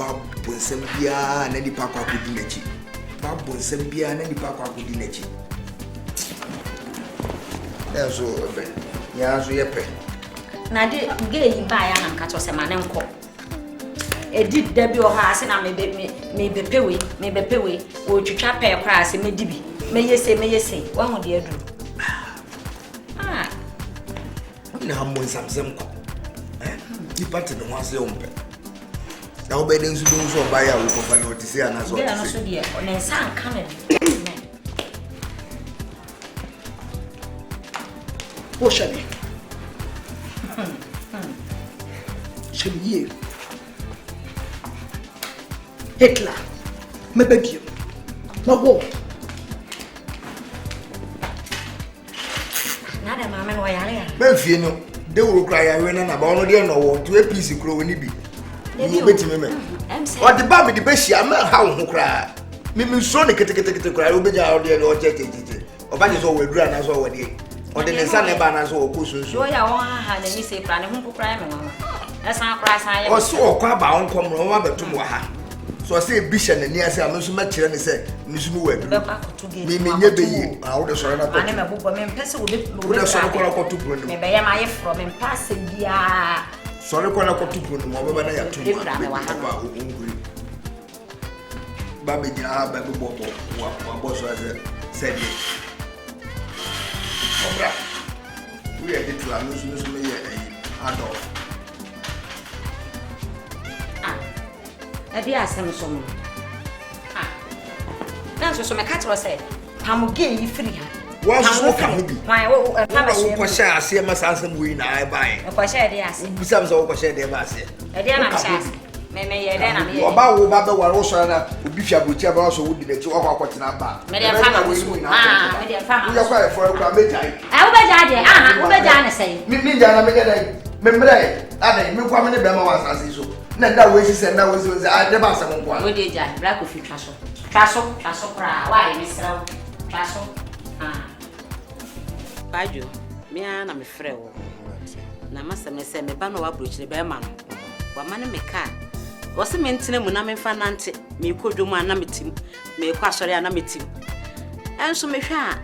Babu Sambia and any papa could do nechi. Babu Sambia and any papa could do nechi. That's all a pen. Yeah, so your pen. Now, gay buy and catch us a man and call. A deep debut or house and I may be pay, or to chap a price and may be. May you say, one would you do? Ah, now, some party no one say umpe. Now bedding to do so buy a week of an notice and as well. Also, dear, on a son coming. What shall we? Shall we? Hitler, me beg you. No go. Nada, mamma, why are you? Benfino. They will cry when I'm about no to a piece of crow in Ibi. You bet me. What the baby the best I'm how who cry. Mimi Sonic to cry, obey out there or JJ. Or by his own grand as already. Or the sun banners or cushions. So I had any say plan who cry, that's not price I was so crab on come over to Moha. So I say Bishop and near say I'm not so much and say, Miss Moore, Mimi never out of Sorana. I am a book of men, Pestle with a son of to put me by my from and passing the sorry, when I got to put them over there to Baby, Baby Bobo, what was said. We are the Miss me Adolf. I did ask them so. That's what my cat was said. I'm gay free. What's what can be? My share, I see my son's win. I buy. Of course, I did. Some of us share their master. I did not Maybe about Baba Warosana, Bishop, whichever also would be the 2 hour quarter number. Maybe I'm for a midnight. I will be say. Remember that? I mean, come in the Bama as so. That was and that was I never some one. We did that. Black of you, Trasso. Why, Mr. Trasso? By you, me and I'm a friend. Now, Master may send me banner up which the bearman. What money may car? Was a maintenance when I'm in Fanante, me could do my namitim, me quasari anamitim. And so me shall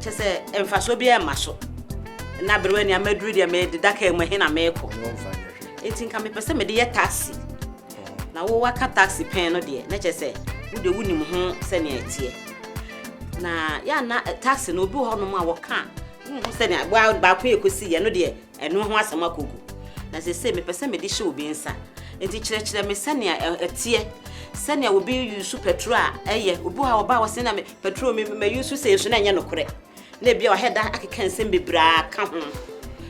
just say, and Fasobia muscle. And I bring a Madrid, I made the duck and Mahina Mako. It's in coming person, me dear taxi. Now, what can taxi pay no dear? Let us say, would the winning home send it. Now, ya not a taxi no boo on my work can. Send it wild back you could see, no dear, and no one some cuckoo. As they say, me person me dish will be inside. And the church that me send a tear. Send will be you super tra, eh? Ubu how about send me petrol me use to say, so no correct. Maybe your head I can send me bra come.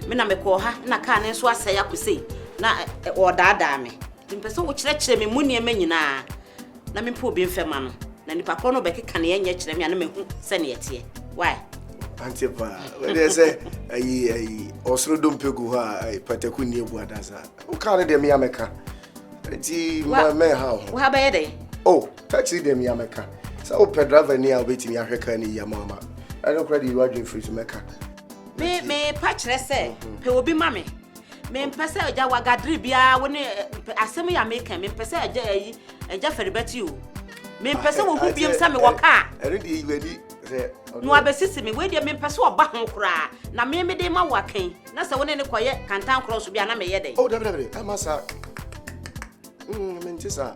Me na me call her, na can't so I say I could say, na or da me. The person which let me money and menu na. Na me poor being fair man. Na ni papa no be can yet me and me send it here. Why? Antipa, when they say, also don't pegu her, Patakuni Buadasa. Who called them Yamaka? My how? How about it? Oh, taxi them Yamaka. So, Pedrava near waiting Africa and Yamama. I don't credit you are free to Mecca. May patch, let's say, Pe will be mammy. May Passa Jawagadribia when I send me a maker, may Passa a Jeffrey bet you. May Passa will be some walk. I already ready. No, I besist me, where you mean Passo Bahon cry. Now, maybe they are working. That's the one in the quiet, can't town cross to be an amazing. Oh, definitely, I must have. Mentissa.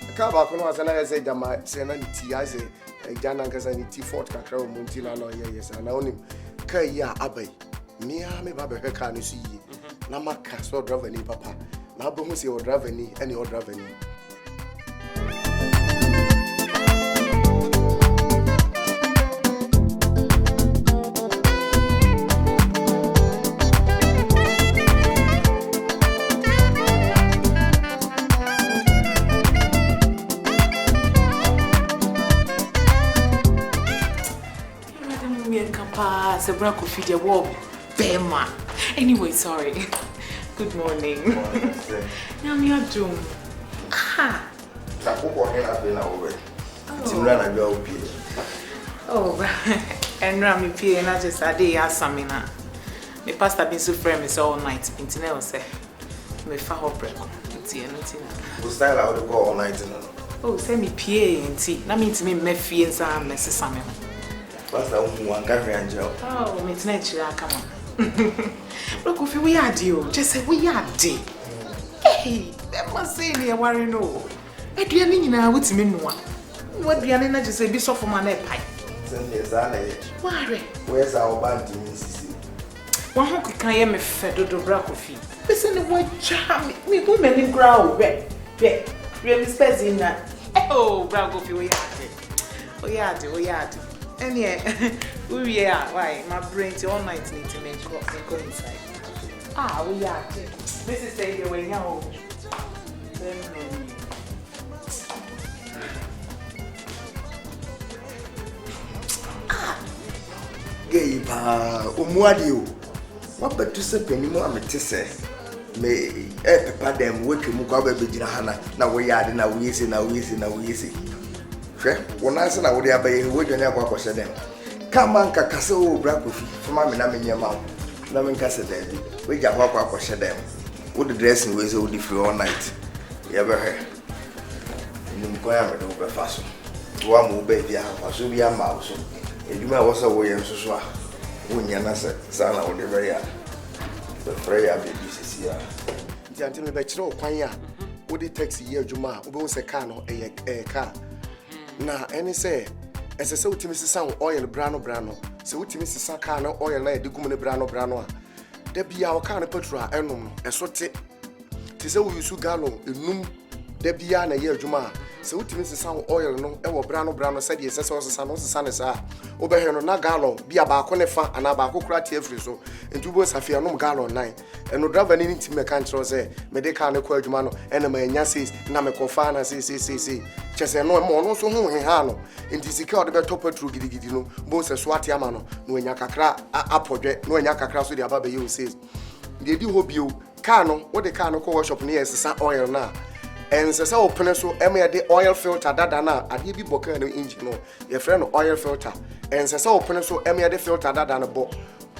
A car back when I was another say that my senanity as a Janakas and T Fort Cacro Montilla, no, yes, and I only Kaya Abbey. Me, I may have her can see. Namaka, so driving papa. Now, Bomusi or driving any or driving. A brown Kofi the wall. Bema. Anyway, sorry. Good morning. Now me are doing. Ah. Oh, and Rami P and I just a day as Samina. My pastor been so friend is all night. Internet say. Me fa break. tea, no tea. We'll style out the go all night. Oh, send me PA and tea. That means me Mephi and Sam, Mrs. Samuel. What's that one carry and job? Oh, it's natural, come on. Look, Kofi, we are deal. Just say we are deal. Hey, that must say me a worry no. I do anything now, what's me no one. What do you just say, be so for my neck pie? Send me a Zana. Worry. Where's our band to Mississippi? One hook can hear me fed to Kofi. Listen, the word charm me women in growl. Really space in that. Oh, Kofi, we are deal. We are deal. And yeah, we are. Why? My brain all night need to make go inside. Ah, we are. This is the way now. Gay pa umuadio. What bet to say penny more ametese. Me papa dem wake mu kwa be gina hana na we yade na we isi. Hwe wona se na wo de abaye wo dwane akwa kwose dem. Kama nka kase o bra Kofi fama me na menye ma na men kase dem. We ja kwa kwose dem. Wo the dressing we say wo di free all night. Ya be he. Nim ko ya me do be faso. Wo am wo be bia faso bia ma wo so. Eduma wo so wo ye nsoso a. Wo nya na se sa na wo de be ya. The prayer be this ya. Nti ante me be kire o kwan ya. Wo de taxi ye adwuma a wo be wo se car no car. Na any say as a so sisa oil brano so utimi sisa car no oil na de gum ne brano a da bia o car no petrol enum no esote ti se wo use gallon enum da bia na ye adwuma so utimi sisa oil no e wo brano se de sesa sesa no sesa ne sa wo be he no na gallon bia ba ko ne fa ana ba ko kura tie free so entu bo safia no gallon 9 eno driver ni ntimi me kan tro se me de car ne ko adwuma no ena ma nya 6 na me ko fa na 6 chese no mo no so hu he ha no enti sika ode be top petrol gidigidi no bo se so ate ama no no anya kakra apodwe no anya kakra so de aba be you says de di hobio car no wo de car no ko workshop ne yesesa oil na ensesa opene so ema de oil filter dada na ade bi boka no engine no ye frɛ no oil filter ensesa opene so ema de filter dada na bo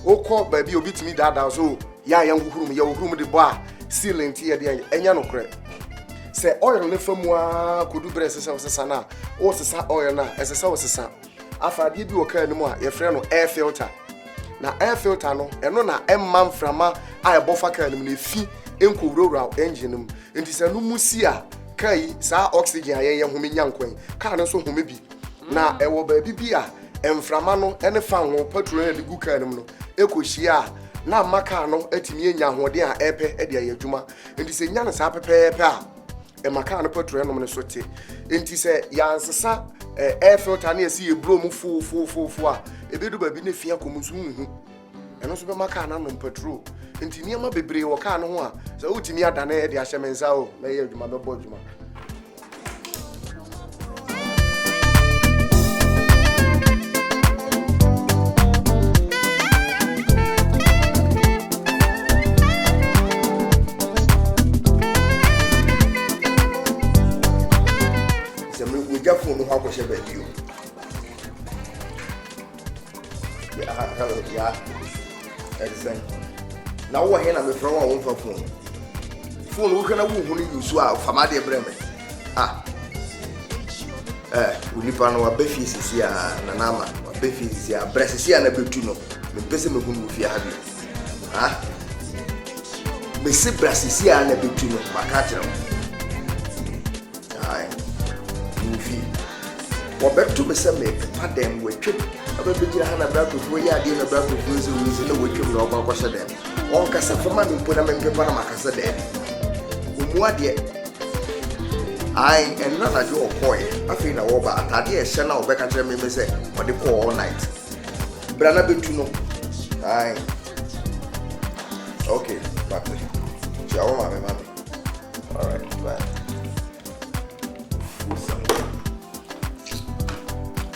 okọ ba bi obitimi dada so ya yanguhurum ya wuhurum de bo a sealant ye de enya no kre se oil ne famua kodu bre sesa na o sesa oil na esesa o sesa afade bi oka ni mu a ye frɛ no air filter na air filter no eno na emma mframa a ebofa ka ni mu na fi enkowura engine mu enti se no musi a kai sa oxygen aye home nyankwan ka no so home bi na ewo ba bi a emframa no ene fa ho petrol na de gu ka ni mu no ekohia na maka no atimi enya hode a epe e de ayadwuma enti se nya no sa pepepe a e maka no petrol no so te enti se yansesa air filter na esi ebro mu fu a ebedu ba bi na fia komusu hu eno so be maka na no petrol enti niam bebre wo ka no ho a se utimi adana e de ahyemensa o na ye adwuma be bo adwuma phone no how she be you yeah exactly now what here na me from one phone wo kana wo hunu use a fama de breme we nipa no abefi sisi a na nama abefi sisi a bresisi a na betu no me pese me hunu fi ha bi me se bresisi a na betu no maka kire Wobetu be se me padem we twem abegina hana bra Kofi we ya de na bra Kofi so we se na we twem na oba kwhye dem on kasa fama me mpo na me mpepa na makasa dem omu ade ai en na jo okoye afi na wo ba atade e hye na obeka kire me se ode ko all night bra na betu no ai okay back ciao mama all right bye.